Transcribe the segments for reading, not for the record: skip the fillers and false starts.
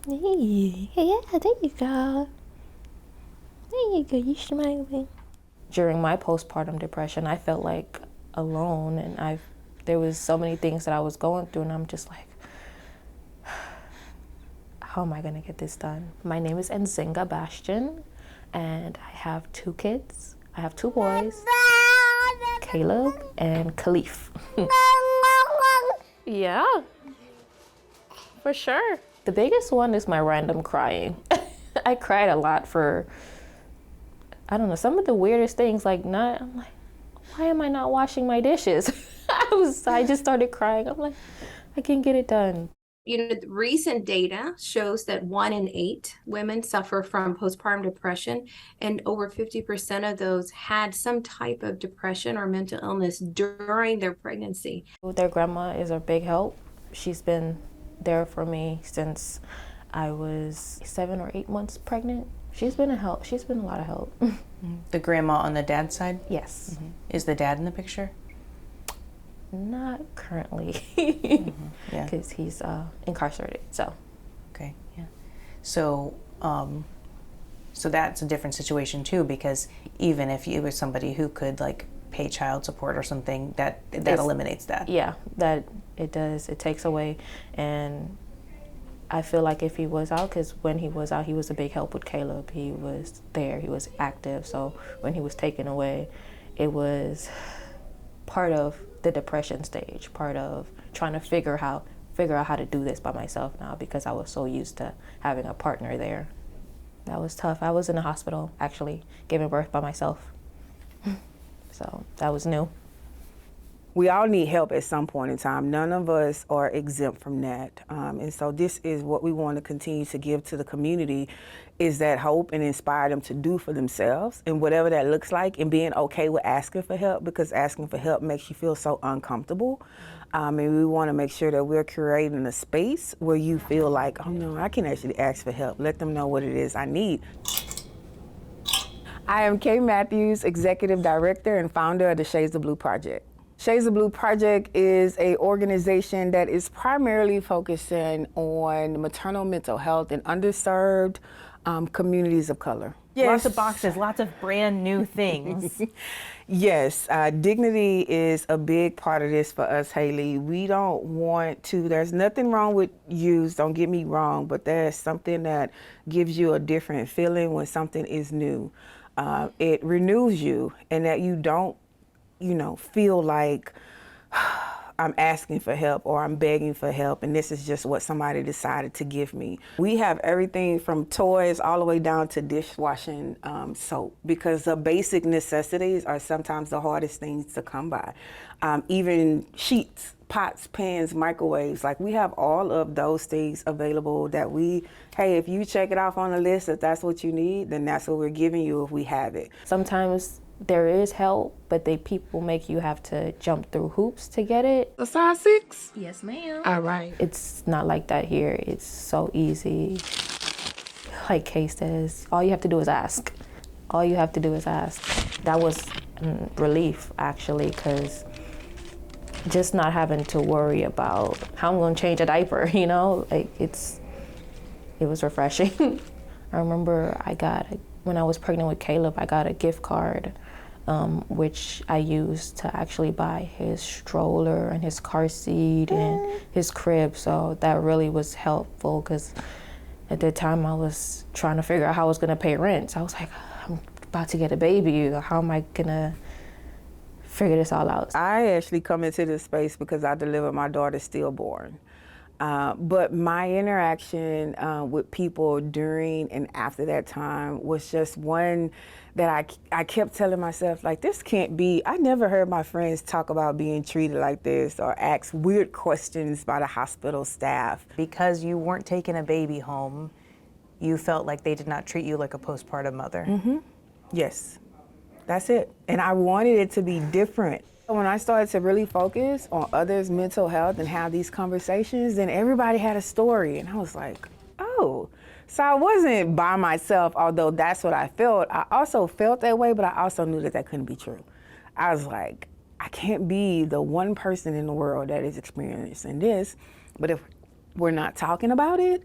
Hey, yeah, there you go. There you go, you smiling. During my postpartum depression, I felt like alone, and there was so many things that I was going through, and I'm just like, how am I gonna get this done? My name is Nzinga Bastion, and I have 2 kids. I have 2 boys, Caleb and Khalif. Yeah, for sure. The biggest one is my random crying. I cried a lot for, I don't know, some of the weirdest things, I'm like, why am I not washing my dishes? I just started crying. I'm like, I can't get it done. Recent data shows that 1 in 8 women suffer from postpartum depression, and over 50% of those had some type of depression or mental illness during their pregnancy. Their grandma is a big help. She's been there for me since I was 7 or 8 months pregnant. She's been a help. She's been a lot of help. The grandma on the dad's side? Yes. Mm-hmm. Is the dad in the picture? Not currently, Yeah. because he's incarcerated. So. Okay. Yeah. So, so that's a different situation too, because even if you were somebody who could like pay child support or something, that eliminates that. Yeah, that it does. It takes away, and I feel like if he was out, because when he was out, he was a big help with Caleb. He was there. He was active. So when he was taken away, it was part of the depression stage, part of trying to figure out how to do this by myself now, because I was so used to having a partner there. That was tough. I was in the hospital actually giving birth by myself. So that was new. We all need help at some point in time. None of us are exempt from that. And so this is what we want to continue to give to the community, is that hope and inspire them to do for themselves, and whatever that looks like, and being okay with asking for help, because asking for help makes you feel so uncomfortable. And we want to make sure that we're creating a space where you feel like, oh no, I can actually ask for help. Let them know what it is I need. I am Kay Matthews, Executive Director and founder of the Shades of Blue Project. Shades of Blue Project is an organization that is primarily focusing on maternal mental health in underserved communities of color. Yes. Lots of boxes, lots of brand new things. Yes, dignity is a big part of this for us, Haley. We don't want to, there's nothing wrong with use, don't get me wrong, but there's something that gives you a different feeling when something is new. It renews you, and that you don't, feel like I'm asking for help or I'm begging for help, and this is just what somebody decided to give me. We have everything from toys all the way down to dishwashing soap, because the basic necessities are sometimes the hardest things to come by. Even sheets, pots, pans, microwaves, like we have all of those things available that hey, if you check it off on the list, if that's what you need, then that's what we're giving you if we have it. Sometimes there is help, but people make you have to jump through hoops to get it. A size 6? Yes, ma'am. All right. It's not like that here. It's so easy. Like Kay says, all you have to do is ask. All you have to do is ask. That was relief, actually, because just not having to worry about how I'm going to change a diaper, it was refreshing. I remember when I was pregnant with Caleb, I got a gift card, which I used to actually buy his stroller and his car seat and his crib. So that really was helpful, because at that time I was trying to figure out how I was going to pay rent. So I was like, I'm about to get a baby. How am I going to figure this all out? I actually come into this space because I delivered my daughter stillborn. But my interaction with people during and after that time was just one that I kept telling myself, like, this can't be. I never heard my friends talk about being treated like this or ask weird questions by the hospital staff. Because you weren't taking a baby home, you felt like they did not treat you like a postpartum mother. Mm-hmm. Yes, that's it. And I wanted it to be different. When I started to really focus on others' mental health and have these conversations, then everybody had a story. And I was like, oh. So I wasn't by myself, although that's what I felt. I also felt that way, but I also knew that that couldn't be true. I was like, I can't be the one person in the world that is experiencing this. But if we're not talking about it,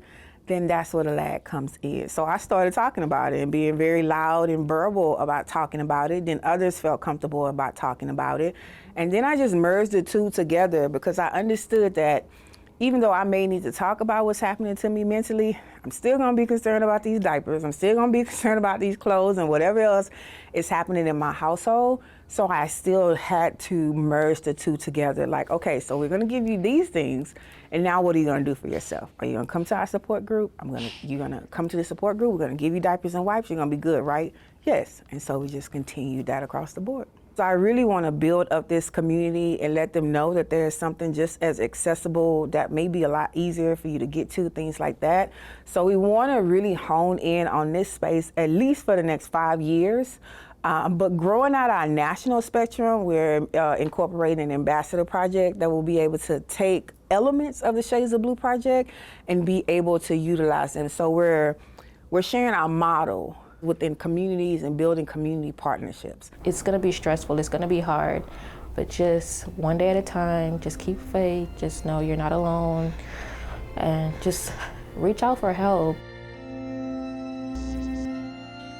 then that's where the lag comes in. So I started talking about it and being very loud and verbal about talking about it. Then others felt comfortable about talking about it. And then I just merged the two together because I understood that even though I may need to talk about what's happening to me mentally, I'm still gonna be concerned about these diapers. I'm still gonna be concerned about these clothes and whatever else is happening in my household. So I still had to merge the two together. Like, okay, so we're gonna give you these things, and now what are you gonna do for yourself? Are you gonna come to our support group? You're gonna come to the support group, we're gonna give you diapers and wipes, you're gonna be good, right? Yes, and so we just continued that across the board. So I really want to build up this community and let them know that there's something just as accessible that may be a lot easier for you to get to, things like that. So we want to really hone in on this space at least for the next 5 years. But growing out our national spectrum, we're incorporating an ambassador project that will be able to take elements of the Shades of Blue project and be able to utilize them. So we're sharing our model within communities and building community partnerships. It's gonna be stressful, it's gonna be hard, but just one day at a time, just keep faith, just know you're not alone, and just reach out for help.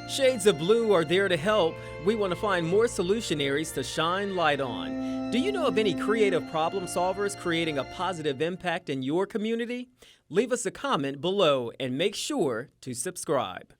Shades of Blue are there to help. We want to find more solutionaries to shine light on. Do you know of any creative problem solvers creating a positive impact in your community? Leave us a comment below and make sure to subscribe.